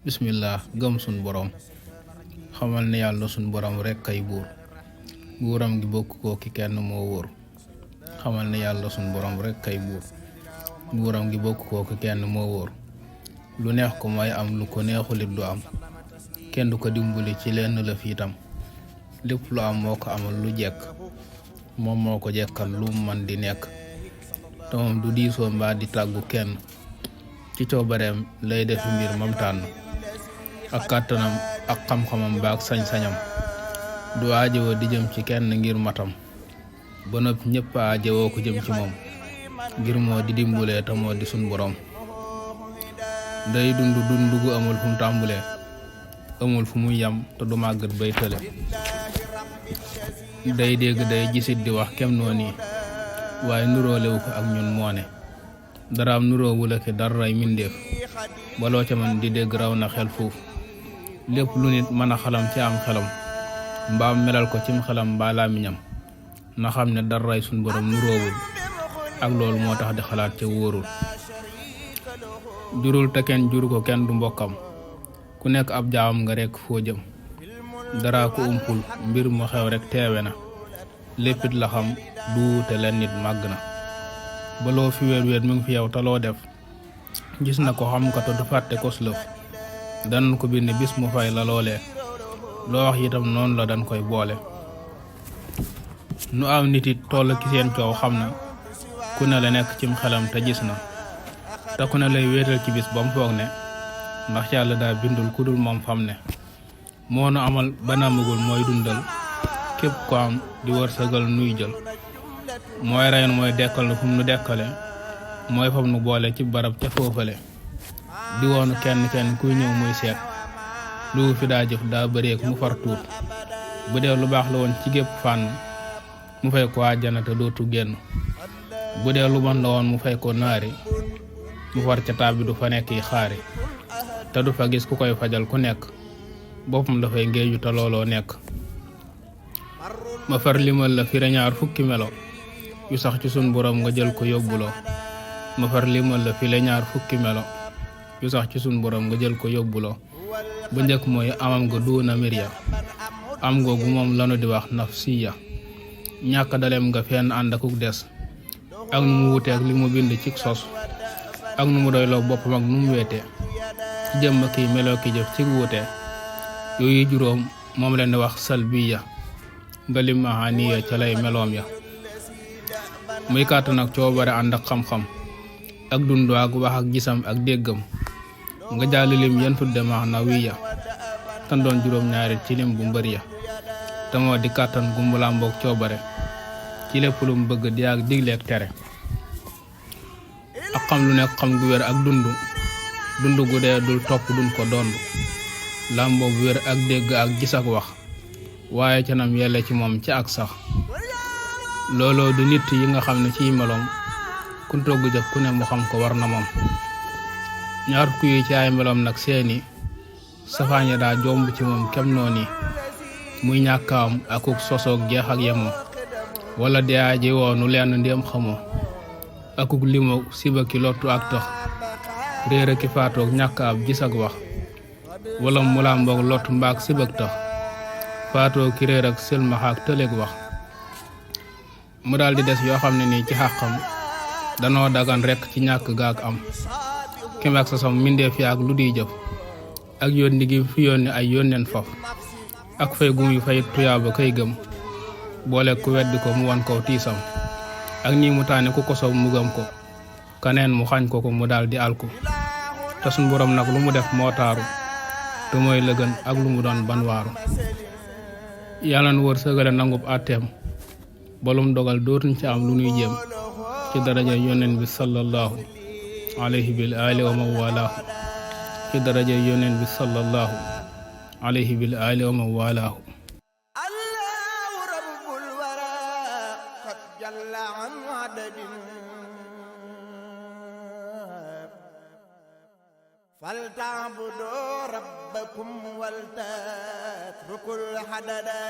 bismillah gëm sun borom xamal ne yàlla sun borom rek kay buur buuram gi bokk ko ki kenn moo wóor xamal ne yàlla sun borom rek kay buur buuram gi bokk ko ki kenn moo wóor lu neex ko mooy am lu ko neexulit du am kenn du ko dimbali ci lenn la fi itam lépp lu am moo ko amal lu jekk moom moo ko jekkal lu man di nekk te moom du diisoo mbaa di tàggu kenn ci coobareem lay def mbir mam tànn ak kàttanam ak xam-xamam ba ak sañ-sañam du aajowoo di jëm ci kenn ngir matam ba noppi ñëpp aajowoo ko jëm ci moom ngir moo di dimbulee te moo di sun borom day dund gu amul fu mu tàmbulee amul fu muy yam te du màggat bay tële day dégg day gisit di wax kem noonu yi waaye nuróolewu ko ak ñun moo ne daraam nuroowul ak daray mindeef baloo ca man di dégg raw na xel fuuf lépp lu nit mën a xalam ci am xelam mbaam melal ko cim xelam mbaa làmmiñam na xam ne daray sun borom nuroowul ak loolu moo tax di xalaat ca wóorul jurul te kenn juru ko kenn du mbokkam ku nekk ab jaamam nga rekk foo jëm dara ko umpul mbir mu xew rek teewe na léppit la xam duute leen nit màgg na baloo fi wéet mu ngi fi yow te loo def gis na ko xam ka te du fàtte kos lëf dan ko bind bis mu fay la loolee loo wax itam noonu la dan koy boole nu am nit it toll ki seen coow xam na ku ne la nekk cim xelam te gis na te ku ne lay wéetal ci bis ba mu foog ne ndax yàlla daa bindul ku dul moom fam ne moo nu amal banamagul mooy dundal képp ko am di wërsëgal nuy jël mooy reyoon mooy dekkal nu fu mu nu dekkale mooy fam nu boole ci barab ca foofale di woonu kenn kuy ñëw muy seet lu fi daa jëf daa bëreek mu far tuut bu dee lu baax la woon ci gépp fànn mu fay ko àjjana te dootu génn bu dee lu bon la woon mu fay ko naari mu far ca taab bi du fa nekk yi xaari te du fa gis ku koy fajal ku nekk boppam dafay ngéeju te looloo nekk ma far limal la firañaar fukki melo yu sax ci sun borom nga jël ko yóbbuloo ma far limal la firañaar fukki melo yu sax ci sun borom nga jël ko yóbbuloo bu njëkk mooy amam nga duuna mirya am googu moom lanu di wax nafsiya ñàkk dalem nga fenn ànd akuk des ak nu mu wuteek li mu bind ci sos ak nu mu doyloo boppam ak nu mu weete jëmm ki meloo ki jëf ci wuute yooyu juróom moom leen di wax salbiya nga lim mahaniya ca lay meloom ya muy kàttan ak coobare ànd ak xam-xam ak dundu ak wax ak gisam ak déggam nga jàll lim yan tudde mahnawiya tan doon juróom-ñaari ci lim bu mbër ya te moo di kàttan gumbu làmboog coobare ci lépp lu mu bëgg di ak digleek tere ak xam lu nekk xam gu wér ak dund gu dee dul topp duñ ko dond làmboog wér ak dégg ak gis ak wax waaye ca nam yelle ci moom ci ak sax looloo du nit yi nga xam ne ciy meloom kun togg jëf ku ne mu xam ko war na moom ñaar fukk yi ci ay meloom nag seeni safaañe daa jomb ci moom kem noonu muy ñàkkaam akuk sosoog jeex ak yemoo wala dee ji woonu lenn ndéem xamoo akuk limo siba ki lottu ak tax réer ki faatoog ñàkk ab gis ak wax wala mu làmboog lottu mbaak sibak tax faatoo ki réer ak sëlmax ak tëleeg wax mu daal di des yoo xam ne nii ci xàqam danoo dagan rekk ci ñàkk gaak am kem ak sasam mindee fi ak lu di jëf ak yónni gi fi yónni ay yónneen faf ak fay gum yu fay tuyaaba kay gëm boole ku weddi ko mu wan ko tiisam ak nii mu taane ku ko soob mu gëm ko kaneen mu xañ ko mu daal di alku te suñ borom nag lu mu def moo taaru te mooy la gën ak lu mu doon banwaaru yàlla na wër sëgale nangub àtteem balum dogal dootuñ ci am lu nuy jéem ci daraja yoneen bi sallallahu alayhi bil ali wa mawalaahu ci daraja yoneen bi sallallahu alayhi bil ali wa mawalaahu allahu rabbul wara qad jalla an adadin falta'budu rabbakum waltatrukul hadada